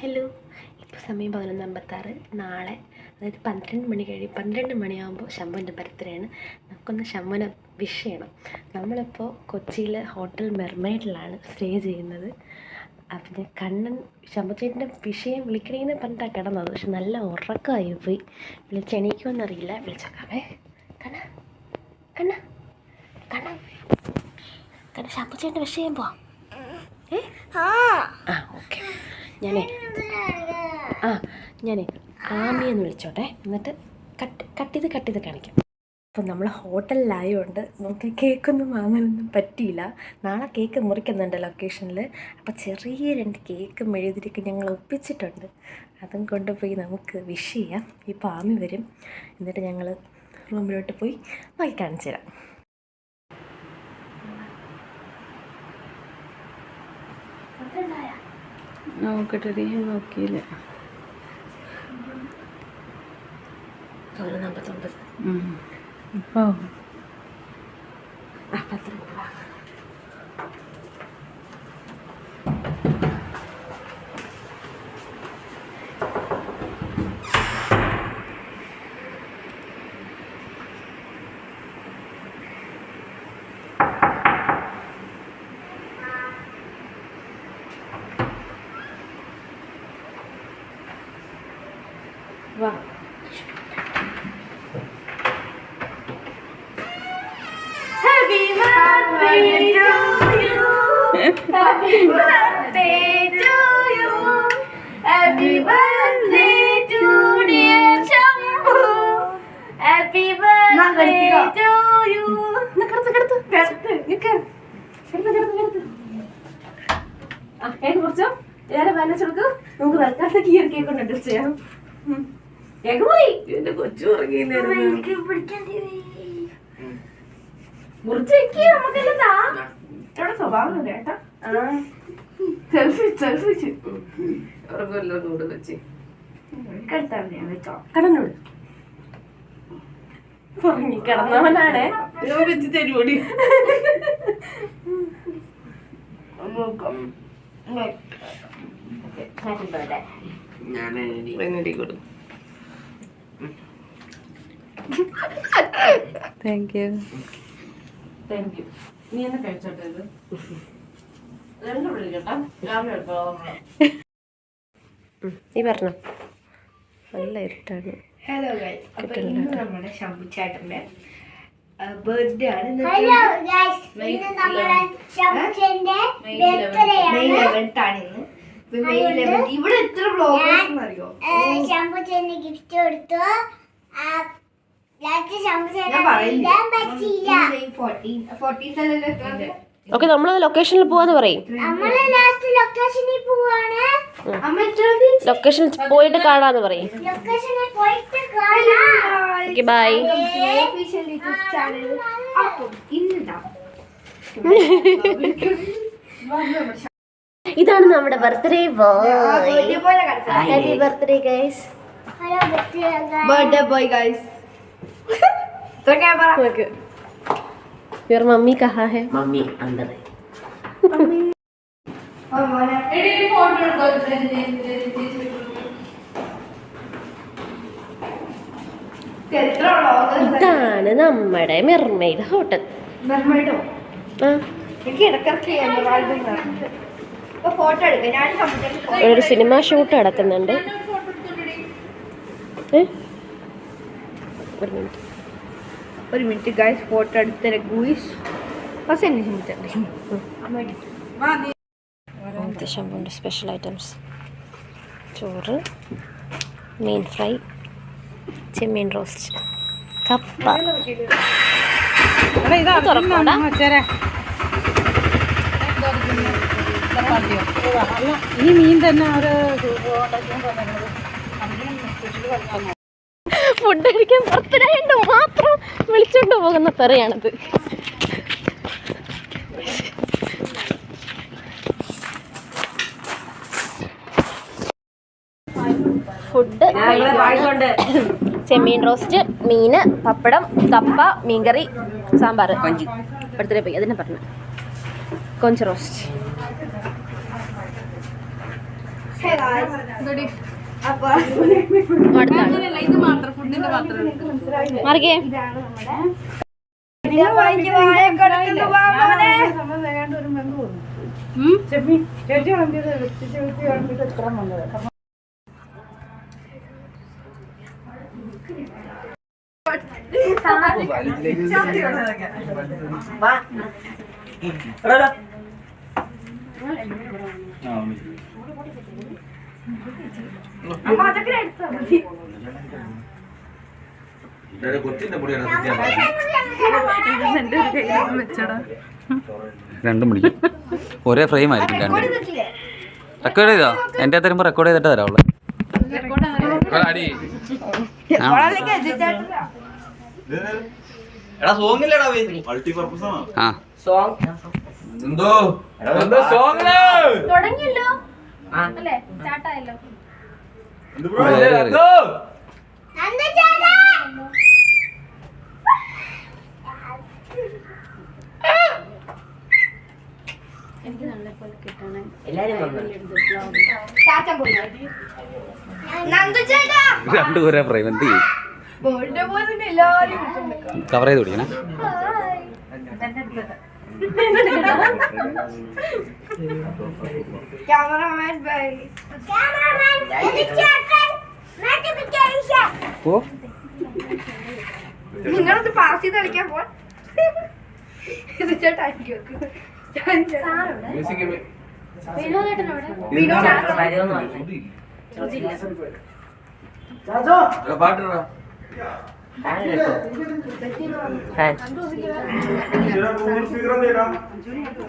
Hello, ഇപ്പോൾ സമയം 11:56. നാളെ അതായത് 12 മണിയാകുമ്പോൾ ശംഭുവിൻ്റെ ബർത്ത്ഡേ ആണ്. നമുക്കൊന്ന് ശംഭുവിനെ വിഷ് ചെയ്യണം. നമ്മളിപ്പോൾ കൊച്ചിയിൽ ഹോട്ടൽ മെർമെയ്ഡിലാണ് സ്റ്റേ ചെയ്യുന്നത്. പിന്നെ കണ്ണൻ ശംഭുചേട്ടൻ്റെ വിഷയം വിളിക്കണേന്ന് പറഞ്ഞിട്ടാണ് കിടന്നത്. പക്ഷെ നല്ല ഉറക്കമായി പോയി. വിളിച്ചെണീക്കുമെന്നറിയില്ല. വിളിച്ചേക്കാവേ. കണ്ണ കണ്ണ കണ്ണ കണ്ണ ശംഭുചേട്ടൻ്റെ വിഷ് ചെയ്യാൻ പോവാം. ഓക്കെ. ഞാനേ ആമിയെന്ന് വിളിച്ചോട്ടെ, എന്നിട്ട് കട്ട് ചെയ്ത് കാണിക്കാം. അപ്പം നമ്മൾ ഹോട്ടലിലായതുകൊണ്ട് നമുക്ക് കേക്കൊന്നും വാങ്ങാനൊന്നും പറ്റിയില്ല. നാളെ കേക്ക് മുറിക്കുന്നുണ്ട് ലൊക്കേഷനിൽ. അപ്പോൾ ചെറിയ 2 കേക്ക് മെഴുതിരിക്ക് ഞങ്ങൾ ഒപ്പിച്ചിട്ടുണ്ട്. അതും കൊണ്ടുപോയി നമുക്ക് വിഷ് ചെയ്യാം. ഇപ്പോൾ ആമി വരും, എന്നിട്ട് ഞങ്ങൾ റൂമിലോട്ട് പോയി വാങ്ങി കാണിച്ചു തരാം. നോക്കട്ടെ, നോക്കിയില്ല. 1:59. ഇപ്പോൾ വാ. Happy birthday to you. Happy birthday to you. Happy birthday to dear Shambhu. Happy birthday to you. കുറച്ചോ ഏറെ ബാലൻസ് കൊടുക്കും. നമുക്ക് തൽക്കാലത്തേക്ക് ഈ ഒരു കേക്ക് കൊണ്ട് അഡ്ജസ്റ്റ് ചെയ്യാം. കൊച്ചു ഉറങ്ങിയില്ല. സ്വഭാവം കേട്ടാ കടന്നോട് കിടന്നവനാണ് വെച്ച് തരുമോടി. ഞാൻ കൊടുക്കും. Thank you. നീ എന്നാ കഴിച്ചോട്ടെ. ഇത് 2 വിളിക്കട്ടാ. നീ പറഞ്ഞോ. നല്ല ഇരുട്ടാണ്. ഹലോ ഗൈസ്, അപ്പോൾ ഇന്ന് നമ്മുടെ ശംഭു ചേട്ടന്റെ ബർത്ത്ഡേ ആണ്. ഹലോ ഗൈസ്, ഇന്ന് നമ്മുടെ ശംഭുചേട്ടന്റെ ബർത്ത്ഡേ ആണ്. മെയ് 11th ആണ് ഇന്ന്. മെയ് 11th ഇവിടെ എത്ര വ്ലോഗേഴ്സ് അറിയോ? ശംഭുചേട്ടന് ഗിഫ്റ്റ് കൊടുത്തു. ഞാൻ പറയില്ല. മെയ് 14th അല്ലല്ലോ. ഓക്കെ, നമ്മൾ ലൊക്കേഷനിൽ പോവാന്ന് പറയും. നമ്മള് ലാസ്റ്റ് ലൊക്കേഷനിൽ പോവാണ്. ലൊക്കേഷനിൽ പോയിട്ട് കാണാന്ന് പറയും. ലൊക്കേഷനിൽ പോയിട്ട് കാണാം. Okay, bye. Official YouTube channel അപ്പം ഇന്നിതാ ഇതാണ് നമ്മുടെ birthday boy. Happy birthday guys. Hello birthday boy guys. तो क्या बात फिर मम्मी कहाँ है? मम्मी अंदर है. ഇതാണ് നമ്മുടെ മെർമെയ്ഡ് ഹോട്ടൽ. മെർമെയ്ഡോ? എനിക്ക് ഇടക്കിടക്ക് ഫോട്ടോ എടുക്കാം. ഞാൻ ഒരു സിനിമ ഷൂട്ട് നടക്കുന്നുണ്ട്. ഒരു മിനിറ്റ് ഗൈസ്, ഫോട്ടോ എടുത്ത ഗൂയിസ് ശംഭുവിൻ്റെ സ്പെഷ്യൽ ഐറ്റംസ്: ചോറ്, മീൻ ഫ്രൈ, ചെമ്മീൻ റോസ്റ്റ്, കപ്പ. ഈ മീൻ തന്നെ ഒരു ഫുഡ് കഴിക്കാൻ പുറത്തിനായിട്ട് മാത്രം വിളിച്ചോണ്ട് പോകുന്ന തെറിയാണിത്. ഫുഡ് ചെമ്മീൻ റോസ്റ്റ്, മീന്, പപ്പടം, കപ്പ, മീൻകറി, സാമ്പാർ. ബർത്ത്ഡേ പോയി അതിനെ പറഞ്ഞു. കൊഞ്ച് റോസ്റ്റ്. അപ്പൊ ഇത് മാത്രം ഫുഡിന്റെ മാത്രം മാറിക്കേ. ഇതാണ് നമ്മുടെ വായ കിടക്കുന്നു വാമനെ. അമ്മ അതൊക്കെ എടുത്തോ മതി. രണ്ടും പിടിക്കും. ഒരേ ഫ്രെയിം ആയിരിക്കും രണ്ട്. റെക്കോർഡ് ചെയ്തോ? എൻ്റെ തരുമ്പോൾ റെക്കോർഡ് ചെയ്തിട്ട് തരാവുള്ളൂ. ആ തുടങ്ങിയല്ലോ അല്ലേ? സ്റ്റാർട്ടായല്ലോ. എനിക്ക് നല്ലപോലെ കിട്ടണേ. ചാച്ചൻ പോയി. നന്ദു ചേട്ടാ രണ്ടും ഒരേ ഫ്രെയിം എന്ത് ചെയ്യും? ബോളിന്റെ പോലെ തന്നെ എല്ലാവരും കവർ ചെയ്ത് പിടിക്കണേ. Cameraman by. ഓ നിങ്ങളൊന്ന് പാസ് ചെയ്ത് കളിക്കാൻ പോ. ഇത് ചേട്ടാ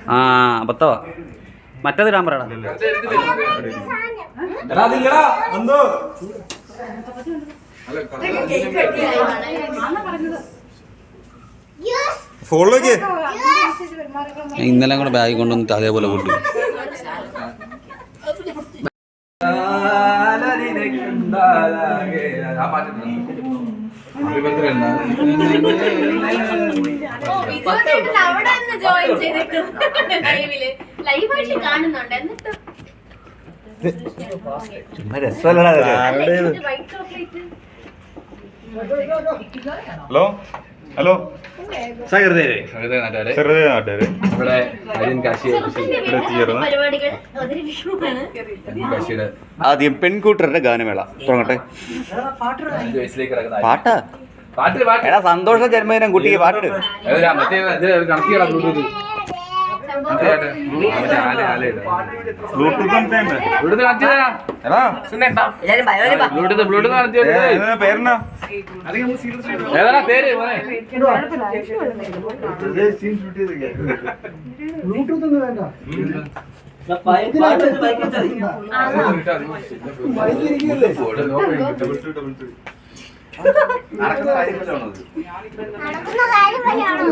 ആ അബദ്ധവാ. മറ്റേത് ഇടാൻ പറയടാ. ഇന്നലെ കൂടെ ബാഗ് കൊണ്ടുവന്നിട്ട് അതേപോലെ കൊണ്ടു. അവിടെ ഒന്ന് ജോയിൻ ചെയ്തേക്കുന്നു. ലൈവായിട്ട് കാണുന്നുണ്ട്. എന്നിട്ട് വൈറ്റ് ചോക്ലേറ്റ്. ഹലോ ഹലോ പരിപാടികൾ അവതരിപ്പിക്കുകയാണ്. ആദ്യം പെൺകൂട്ടരുടെ ഗാനമേള തുടങ്ങട്ടെ. പാട്ടാ? എടാ സന്തോഷ ജന്മദിനം കുട്ടിക്ക് പാട്ടിട്. പേരെന്നാ? പേര് നടക്കുന്ന കാര്യം പറയാണോ?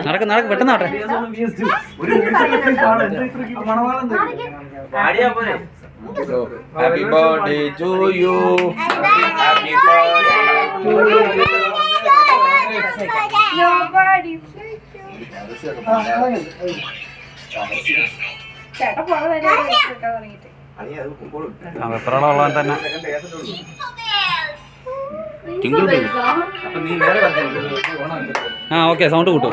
നടക്ക് നടക്ക് പെട്ടെന്ന് ആട്ടെ. Happy birthday to you. Happy birthday to you. ചേട്ടാ പോകാൻ തുടങ്ങിയിട്ട് വെപ്രോളം തന്നെ ആ ഓക്കെ സൗണ്ട് കൂട്ടും.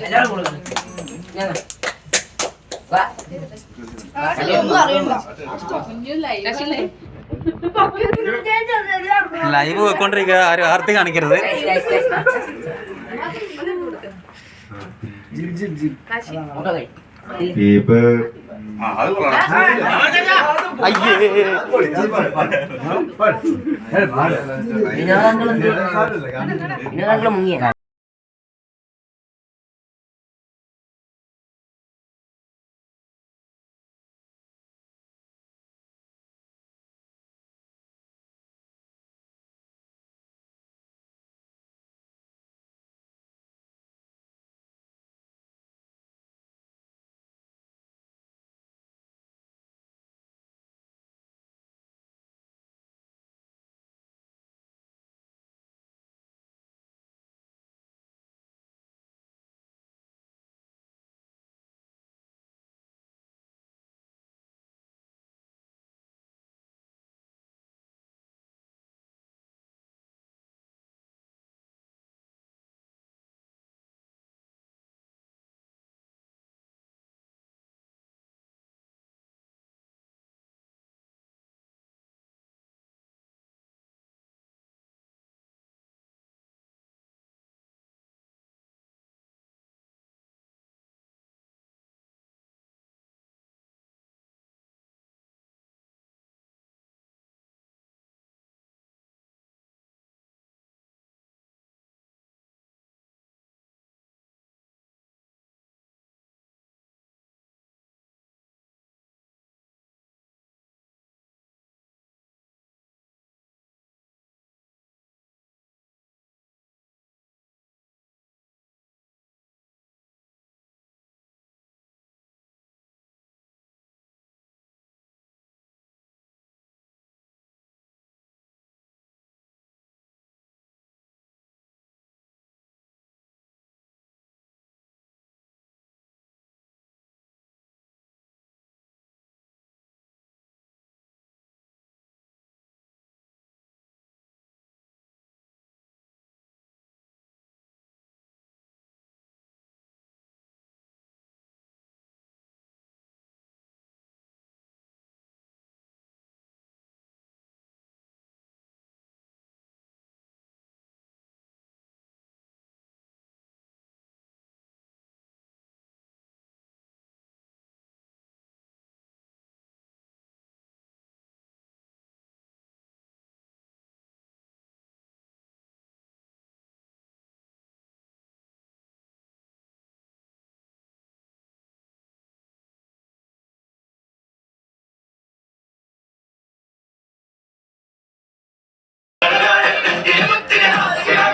എല്ലാവരും കൊടുക്കണം. ലൈവ് പോയിക്കൊണ്ടിരിക്കുക, ആരും ആർത്തി കാണിക്കരുത്. മുങ്ങിയ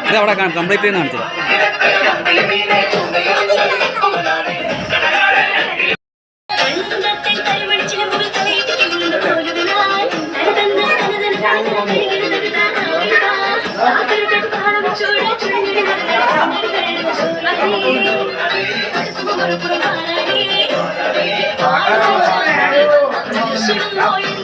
ഇത് അവിടെ കംപ്ലീറ്റ് ചെയ്യുന്ന കാണിച്ചത്. Thank you.